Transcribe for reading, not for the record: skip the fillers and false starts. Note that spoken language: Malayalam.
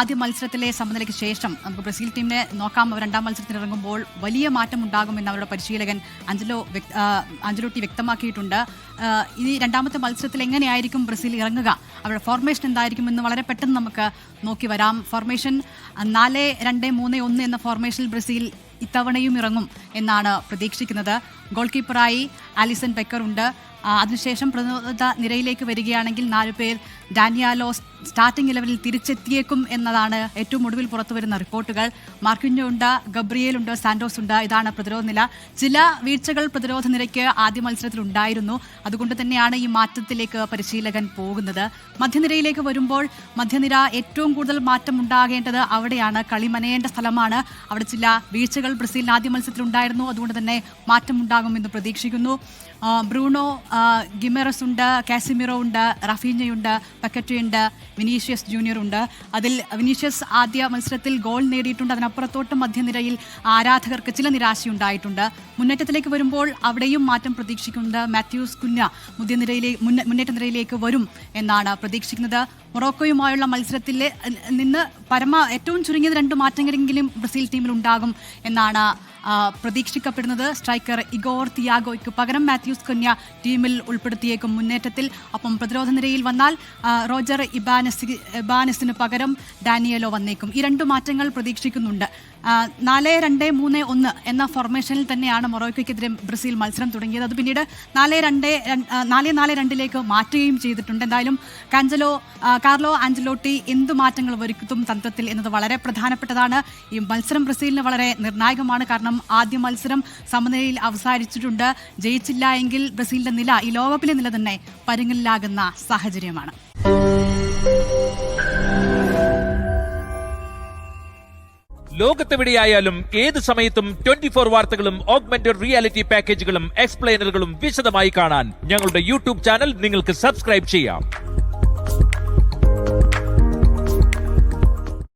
ആദ്യ മത്സരത്തിലെ സമനിലയ്ക്ക് ശേഷം നമുക്ക് ബ്രസീൽ ടീമിനെ നോക്കാം. രണ്ടാം മത്സരത്തിന് ഇറങ്ങുമ്പോൾ വലിയ മാറ്റം ഉണ്ടാകുമെന്ന് അവരുടെ പരിശീലകൻ അഞ്ചലോട്ടി വ്യക്തമാക്കിയിട്ടുണ്ട്. ഈ രണ്ടാമത്തെ മത്സരത്തിൽ എങ്ങനെയായിരിക്കും ബ്രസീൽ ഇറങ്ങുക, അവരുടെ ഫോർമേഷൻ എന്തായിരിക്കുമെന്ന് വളരെ പെട്ടെന്ന് നമുക്ക് നോക്കി വരാം. ഫോർമേഷൻ 4-2-3-1 എന്ന ഫോർമേഷനിൽ ബ്രസീൽ ഇത്തവണയും ഇറങ്ങും എന്നാണ് പ്രതീക്ഷിക്കുന്നത്. ഗോൾ കീപ്പറായി ആലിസൺ ബെക്കർ ഉണ്ട്. അതിനുശേഷം പ്രതിരോധ നിരയിലേക്ക് വരികയാണെങ്കിൽ 4 പേർ ഡാനിയാലോ സ്റ്റാർട്ടിംഗ് 11-ൽ തിരിച്ചെത്തിയേക്കും എന്നതാണ് ഏറ്റവും ഒടുവിൽ പുറത്തുവരുന്ന റിപ്പോർട്ടുകൾ. മാർക്കിഞ്ഞോ ഉണ്ട്, ഗബ്രിയേൽ ഉണ്ട്, സാന്റോസ് ഉണ്ട്. ഇതാണ് പ്രതിരോധ നില. ചില വീഴ്ചകൾ പ്രതിരോധ നിരയ്ക്ക് ആദ്യ മത്സരത്തിൽ ഉണ്ടായിരുന്നു. അതുകൊണ്ട് തന്നെയാണ് ഈ മാറ്റത്തിലേക്ക് പരിശീലകൻ പോകുന്നത്. മധ്യനിരയിലേക്ക് വരുമ്പോൾ മധ്യനിര ഏറ്റവും കൂടുതൽ മാറ്റം ഉണ്ടാകേണ്ടത് അവിടെയാണ്. കളി മനയേണ്ട സ്ഥലമാണ്. അവിടെ ചില വീഴ്ചകൾ ബ്രസീലിന് ആദ്യ മത്സരത്തിൽ ഉണ്ടായിരുന്നു. അതുകൊണ്ട് തന്നെ മാറ്റം ഉണ്ടാകുമെന്ന് പ്രതീക്ഷിക്കുന്നു. ബ്രൂണോ ഗിമെറസ് ഉണ്ട്, കാസിമിറോ ഉണ്ട്, റഫീഞ്ഞയുണ്ട്, പക്കറ്റുണ്ട്, വിനീഷ്യസ് ജൂനിയർ ഉണ്ട്. അതിൽ വിനീഷ്യസ് ആദ്യ മത്സരത്തിൽ ഗോൾ നേടിയിട്ടുണ്ട്. അതിനപ്പുറത്തോട്ട് മധ്യനിരയിൽ ആരാധകർക്ക് ചില നിരാശയുണ്ടായിട്ടുണ്ട്. മുന്നേറ്റത്തിലേക്ക് വരുമ്പോൾ അവിടെയും മാറ്റം പ്രതീക്ഷിക്കുന്നത്. മാത്യൂസ് കുഞ്ഞ മുന്നേറ്റ നിരയിലേക്ക് വരും എന്നാണ് പ്രതീക്ഷിക്കുന്നത്. മൊറോക്കോയുമായുള്ള മത്സരത്തിൽ നിന്ന് ഏറ്റവും ചുരുങ്ങിയത് 2 മാറ്റങ്ങളെങ്കിലും ബ്രസീൽ ടീമിൽ ഉണ്ടാകും എന്നാണ് പ്രതീക്ഷിക്കപ്പെടുന്നത്. സ്ട്രൈക്കർ ഇഗോർ തിയാഗോയ്ക്ക് പകരം മാത്യൂസ് കുഞ്ഞ ടീമിൽ ഉൾപ്പെടുത്തിയേക്കും മുന്നേറ്റത്തിൽ. ഒപ്പം പ്രതിരോധ നിരയിൽ വന്നാൽ റോജർ ഇബാനസിന് പകരം ഡാനിയലോ വന്നേക്കും. ഈ 2 മാറ്റങ്ങൾ പ്രതീക്ഷിക്കുന്നുണ്ട്. 4-2-3-1 എന്ന ഫോർമേഷനിൽ തന്നെയാണ് മൊറോക്കോയ്ക്കെതിരെ ബ്രസീൽ മത്സരം തുടങ്ങിയത്. അത് പിന്നീട് 4-4-2 മാറ്റുകയും ചെയ്തിട്ടുണ്ട്. എന്തായാലും കാർലോ ആഞ്ചലോട്ടി എന്ത് മാറ്റങ്ങൾ വരുത്തും തന്ത്രത്തിൽ എന്നത് വളരെ പ്രധാനപ്പെട്ടതാണ്. ഈ മത്സരം ബ്രസീലിന് വളരെ നിർണായകമാണ്. കാരണം ആദ്യ മത്സരം സമനിലയിൽ അവസാനിച്ചിട്ടുണ്ട്. ജയിച്ചില്ല എങ്കിൽ ബ്രസീലിന്റെ നില, ഈ ലോകകപ്പിലെ നില തന്നെ പരുങ്ങലിലാകുന്ന സാഹചര്യമാണ്. ലോകത്തെവിടെയായാലും ഏത് സമയത്തും 24 വാർത്തകളും ഓഗ്മെന്റഡ് റിയാലിറ്റി പാക്കേജുകളും എക്സ്പ്ലെയിനറുകളും വിശദമായി കാണാൻ ഞങ്ങളുടെ യൂട്യൂബ് ചാനൽ നിങ്ങൾക്ക് സബ്സ്ക്രൈബ് ചെയ്യാം.